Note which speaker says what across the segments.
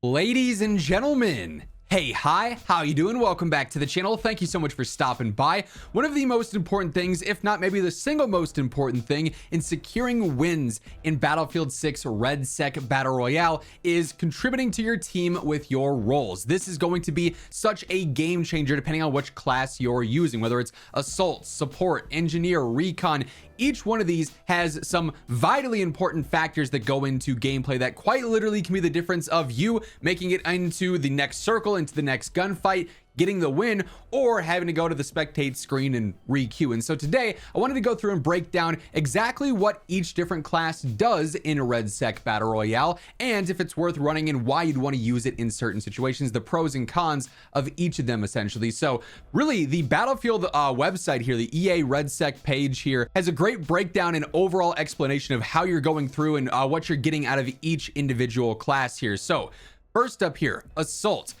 Speaker 1: Ladies and gentlemen, hey, hi, how you doing? Welcome back to the channel. Thank you so much for stopping by. One of the most important things, if not maybe the single most important thing in securing wins in Battlefield 6 REDSEC Battle Royale is contributing to your team with your roles. This is going to be such a game changer depending on which class you're using, whether it's Assault, Support, Engineer, Recon. Each one of these has some vitally important factors that go into gameplay that quite literally can be the difference of you making it into the next circle, into the next gunfight, getting the win, or having to go to the spectate screen and re-queue. And so today I wanted to go through and break down exactly what each different class does in a REDSEC Battle Royale, and if it's worth running and why you'd want to use it in certain situations, the pros and cons of each of them essentially. So really the Battlefield website here, the EA REDSEC page here, has a great breakdown and overall explanation of how you're going through and what you're getting out of each individual class here. So first up here, Assault.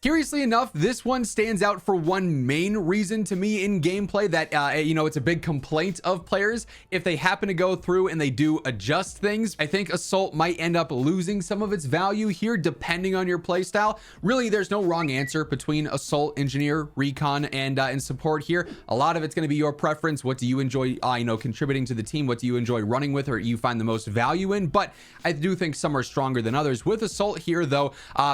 Speaker 1: Curiously enough, this one stands out for one main reason to me in gameplay that, it's a big complaint of players. If they happen to go through and they do adjust things, I think Assault might end up losing some of its value here depending on your playstyle. Really, there's no wrong answer between Assault, Engineer, Recon, and Support here. A lot of it's going to be your preference. What do you enjoy, contributing to the team? What do you enjoy running with or you find the most value in? But I do think some are stronger than others. With Assault here, though,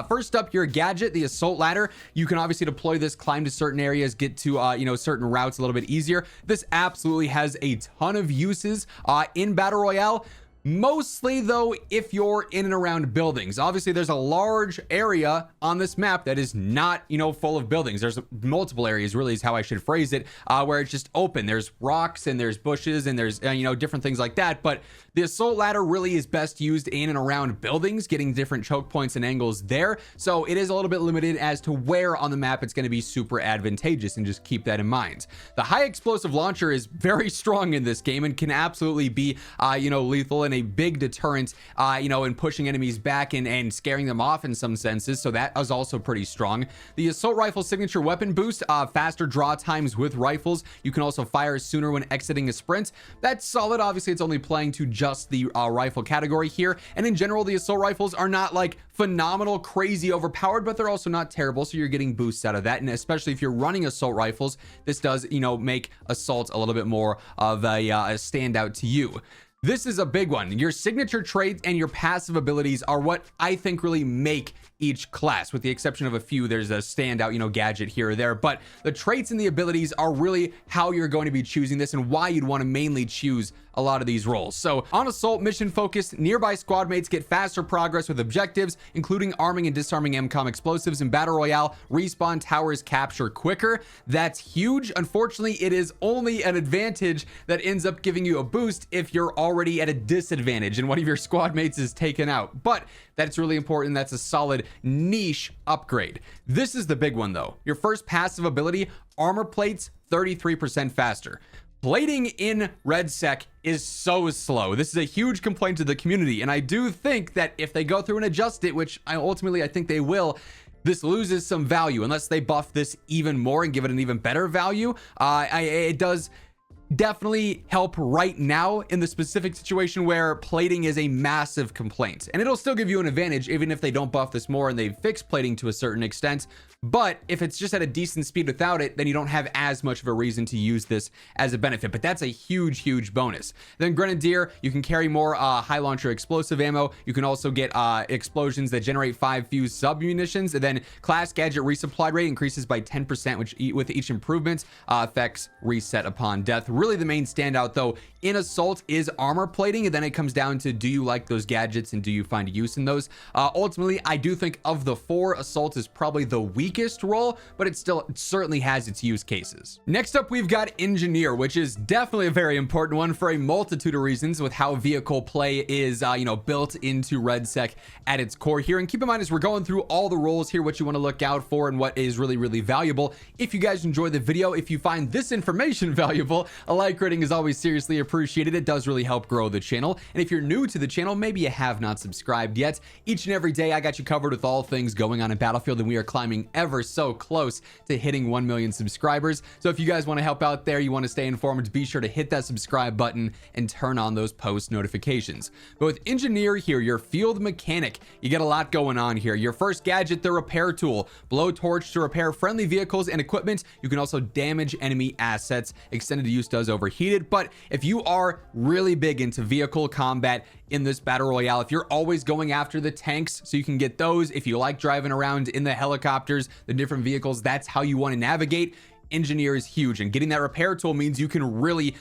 Speaker 1: first up, your gadget, the Assault ladder. You can obviously deploy this, climb to certain areas, get to certain routes a little bit easier. This absolutely has a ton of uses in Battle Royale. Mostly though, if you're in and around buildings. Obviously there's a large area on this map that is not full of buildings. There's multiple areas, really is how I should phrase it, where it's just open. There's rocks and there's bushes and there's different things like that. But the Assault ladder really is best used in and around buildings, getting different choke points and angles there. So it is a little bit limited as to where on the map it's going to be super advantageous, and just keep that in mind. The high explosive launcher is very strong in this game and can absolutely be lethal and a big deterrent in pushing enemies back and scaring them off in some senses. So that is also pretty strong. The assault rifle signature weapon boost, faster draw times with rifles. You can also fire sooner when exiting a sprint. That's solid. Obviously it's only playing to just the rifle category here, and in general the assault rifles are not like phenomenal, crazy overpowered, but they're also not terrible, so you're getting boosts out of that. And especially if you're running assault rifles, this does make assault a little bit more of a standout to you. This is a big one. Your signature traits and your passive abilities are what I think really make each class, with the exception of a few. There's a standout, gadget here or there, but the traits and the abilities are really how you're going to be choosing this and why you'd want to mainly choose a lot of these roles. So on Assault, mission focused, nearby squad mates get faster progress with objectives, including arming and disarming MCOM explosives. In Battle Royale, respawn towers capture quicker. That's huge. Unfortunately, it is only an advantage that ends up giving you a boost if you're already at a disadvantage and one of your squad mates is taken out. But that's really important. That's a solid niche upgrade. This is the big one though. Your first passive ability, armor plates, 33% faster. Plating in REDSEC is so slow. This is a huge complaint to the community, and I do think that if they go through and adjust it, which I think they will, this loses some value unless they buff this even more and give it an even better value. It does definitely help right now in the specific situation where plating is a massive complaint, and it'll still give you an advantage even if they don't buff this more and they fix plating to a certain extent. But if it's just at a decent speed without it, then you don't have as much of a reason to use this as a benefit. But that's a huge bonus. Then Grenadier, you can carry more high launcher explosive ammo. You can also get explosions that generate 5 fused sub munitions. And then class gadget resupply rate increases by 10%, which with each improvement effects reset upon death. Really the main standout though in Assault is armor plating, and then it comes down to, do you like those gadgets and do you find use in those? Ultimately, I do think of the 4, Assault is probably the weakest role, but it certainly has its use cases. Next up, we've got Engineer, which is definitely a very important one for a multitude of reasons with how vehicle play is built into REDSEC at its core here. And keep in mind, as we're going through all the roles here, what you want to look out for and what is really valuable. If you guys enjoy the video, if you find this information valuable, A like rating is always seriously appreciated. It does really help grow the channel. And if you're new to the channel, maybe you have not subscribed yet, each and every day I got you covered with all things going on in Battlefield, and we are climbing ever so close to hitting 1 million subscribers. So if you guys want to help out there, you want to stay informed, be sure to hit that subscribe button and turn on those post notifications. But with Engineer here, your field mechanic, you get a lot going on here. Your first gadget, the repair tool, blowtorch to repair friendly vehicles and equipment. You can also damage enemy assets. Extended use does overheated, but if you are really big into vehicle combat in this battle royale, if you're always going after the tanks so you can get those, if you like driving around in the helicopters, the different vehicles, that's how you want to navigate, Engineer is huge. And getting that repair tool means you can really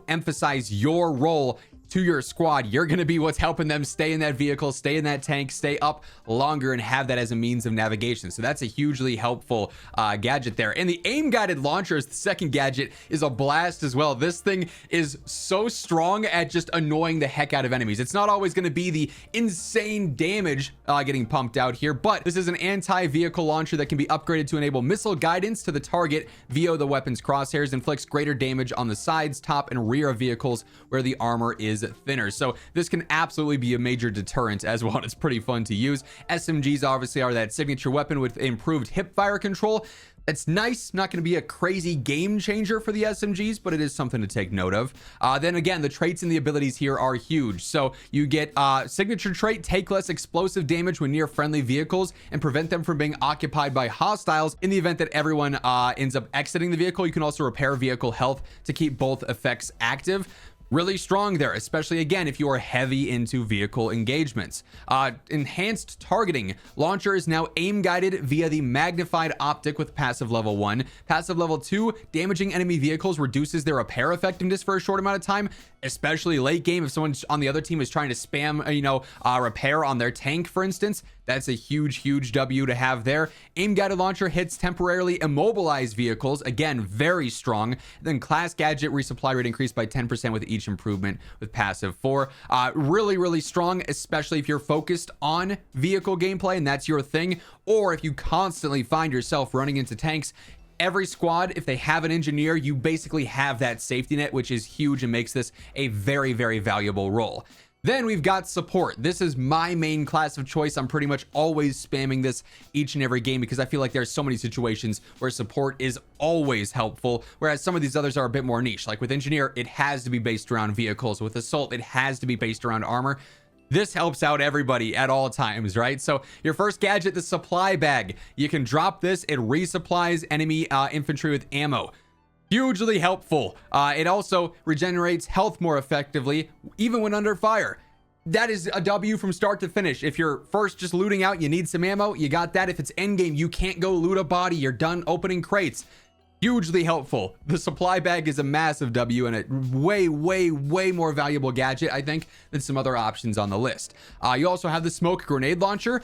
Speaker 1: emphasize your role to your squad. You're going to be what's helping them stay in that vehicle, stay in that tank, stay up longer, and have that as a means of navigation. So that's a hugely helpful gadget there. And the aim guided launcher is the second gadget, is a blast as well. This thing is so strong at just annoying the heck out of enemies. It's not always going to be the insane damage getting pumped out here, but this is an anti-vehicle launcher that can be upgraded to enable missile guidance to the target via the weapon's crosshairs, inflicts greater damage on the sides, top, and rear of vehicles where the armor is thinner. So this can absolutely be a major deterrent as well. It's pretty fun to use. SMGs obviously are that signature weapon with improved hip fire control. It's nice, not going to be a crazy game changer for the SMGs, but it is something to take note of. Then again, the traits and the abilities here are huge. So you get signature trait, take less explosive damage when near friendly vehicles and prevent them from being occupied by hostiles. In the event that everyone ends up exiting the vehicle, you can also repair vehicle health to keep both effects active. Really strong there, especially again if you are heavy into vehicle engagements. Enhanced targeting launcher is now aim guided via the magnified optic with passive level 1. Passive level 2, damaging enemy vehicles reduces their repair effectiveness for a short amount of time, especially late game if someone on the other team is trying to spam repair on their tank, for instance. That's a huge W to have there. Aim guided launcher hits temporarily immobilized vehicles, again very strong. Then class gadget resupply rate increased by 10% with each improvement with passive 4. Really strong, especially if you're focused on vehicle gameplay and that's your thing, or if you constantly find yourself running into tanks. Every squad, if they have an engineer, you basically have that safety net, which is huge and makes this a very valuable role. Then we've got support. This is my main class of choice. I'm pretty much always spamming this each and every game because I feel like there's so many situations where support is always helpful, whereas some of these others are a bit more niche. Like with engineer, it has to be based around vehicles. With assault, it has to be based around armor. This helps out everybody at all times, right? So your first gadget, the supply bag. You can drop this. It resupplies enemy infantry with ammo. Hugely helpful. It also regenerates health more effectively, even when under fire. That is a W from start to finish. If you're first just looting out, you need some ammo, you got that. If it's endgame, you can't go loot a body, you're done opening crates. Hugely helpful. The supply bag is a massive W and a way more valuable gadget, I think, than some other options on the list. You also have the smoke grenade launcher.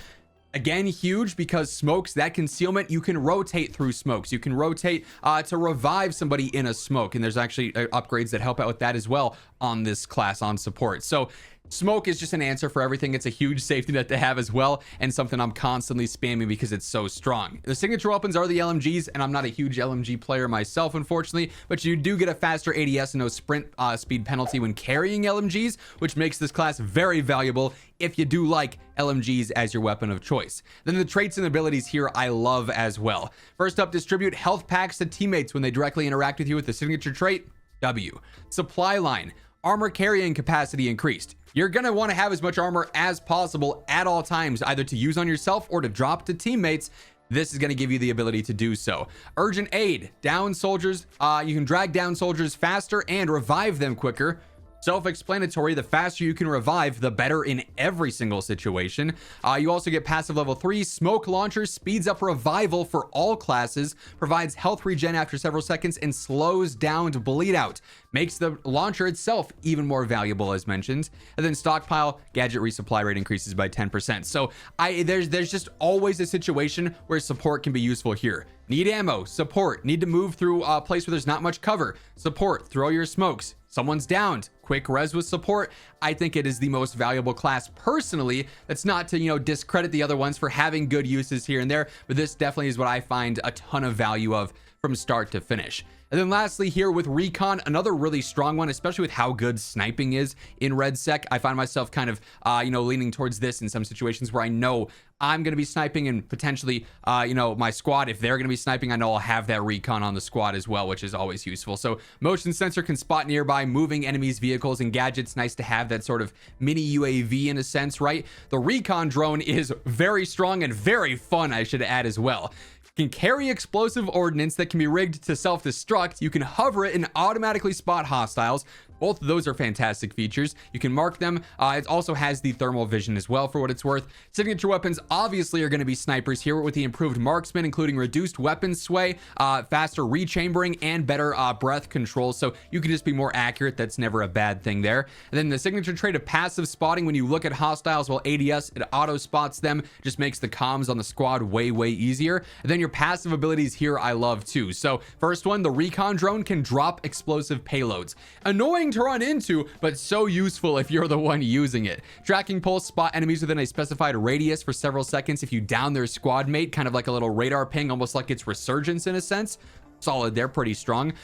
Speaker 1: Again, huge because smokes, that concealment, you can rotate through smokes. You can rotate to revive somebody in a smoke. And there's actually upgrades that help out with that as well on this class on support. So smoke is just an answer for everything. It's a huge safety net to have as well, and something I'm constantly spamming because it's so strong. The signature weapons are the LMGs, and I'm not a huge LMG player myself, unfortunately, but you do get a faster ADS and no sprint speed penalty when carrying LMGs, which makes this class very valuable if you do like LMGs as your weapon of choice. Then the traits and abilities here I love as well. First up, distribute health packs to teammates when they directly interact with you with the signature trait, W. Supply line, armor carrying capacity increased. You're going to want to have as much armor as possible at all times, either to use on yourself or to drop to teammates. This is going to give you the ability to do so. Urgent aid, down soldiers. You can drag down soldiers faster and revive them quicker. Self-explanatory, the faster you can revive, the better in every single situation. You also get passive level 3. Smoke launcher speeds up revival for all classes, provides health regen after several seconds, and slows down to bleed out. Makes the launcher itself even more valuable, as mentioned. And then stockpile, gadget resupply rate increases by 10%. So there's just always a situation where support can be useful here. Need ammo, support. Need to move through a place where there's not much cover, support. Throw your smokes. Someone's downed, quick res with support. I think it is the most valuable class personally. That's not to, discredit the other ones for having good uses here and there, but this definitely is what I find a ton of value of from start to finish. And then lastly here with Recon, another really strong one, especially with how good sniping is in REDSEC. I find myself kind of, leaning towards this in some situations where I know I'm going to be sniping, and potentially, my squad, if they're going to be sniping, I know I'll have that Recon on the squad as well, which is always useful. So motion sensor can spot nearby moving enemies, vehicles, and gadgets. Nice to have that sort of mini UAV in a sense, right? The Recon drone is very strong and very fun, I should add as well. Can carry explosive ordnance that can be rigged to self-destruct. You can hover it and automatically spot hostiles. Both of those are fantastic features. You can mark them. It also has the thermal vision as well, for what it's worth. Signature weapons obviously are going to be snipers here with the improved marksman, including reduced weapon sway, faster rechambering, and better breath control. So you can just be more accurate. That's never a bad thing there. And then the signature trait of passive spotting. When you look at hostiles while ADS, it auto spots them. Just makes the comms on the squad way easier. And then your passive abilities here I love too. So first one, the Recon drone can drop explosive payloads. Annoying to run into, but so useful if you're the one using it. Tracking pulse, spot enemies within a specified radius for several seconds if you down their squad mate, kind of like a little radar ping, almost like it's resurgence in a sense. Solid there, pretty strong.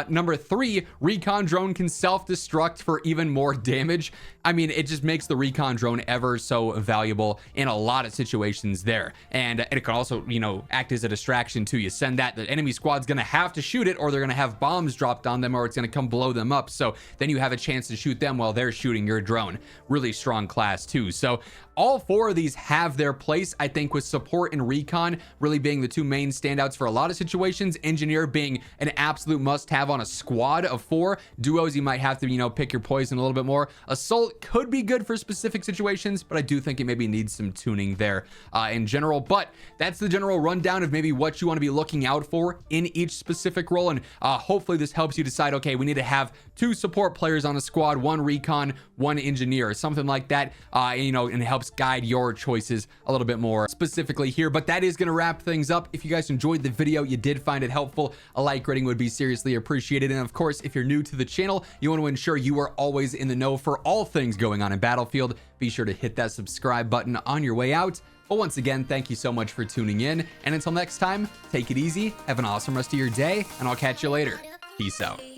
Speaker 1: Number 3, Recon drone can self-destruct for even more damage. I mean, it just makes the Recon drone ever so valuable in a lot of situations there. And it can also, act as a distraction too. You send that, the enemy squad's gonna have to shoot it, or they're gonna have bombs dropped on them, or it's gonna come blow them up. So then you have a chance to shoot them while they're shooting your drone. Really strong class too. So all 4 of these have their place, I think, with support and Recon really being the 2 main standouts for a lot of situations. Engineer being an absolute must-have on a squad of 4. Duos, you might have to, pick your poison a little bit more. Assault could be good for specific situations, but I do think it maybe needs some tuning there in general. But that's the general rundown of maybe what you want to be looking out for in each specific role. And hopefully this helps you decide, okay, we need to have 2 support players on a squad, 1 Recon, 1 engineer, something like that, and it helps guide your choices a little bit more specifically here. But that is going to wrap things up. If you guys enjoyed the video, you did find it helpful, a like rating would be seriously appreciated. And of course, if you're new to the channel, you want to ensure you are always in the know for all things going on in Battlefield, be sure to hit that subscribe button on your way out. But once again, thank you so much for tuning in, and until next time, take it easy, have an awesome rest of your day, and I'll catch you later. Peace out.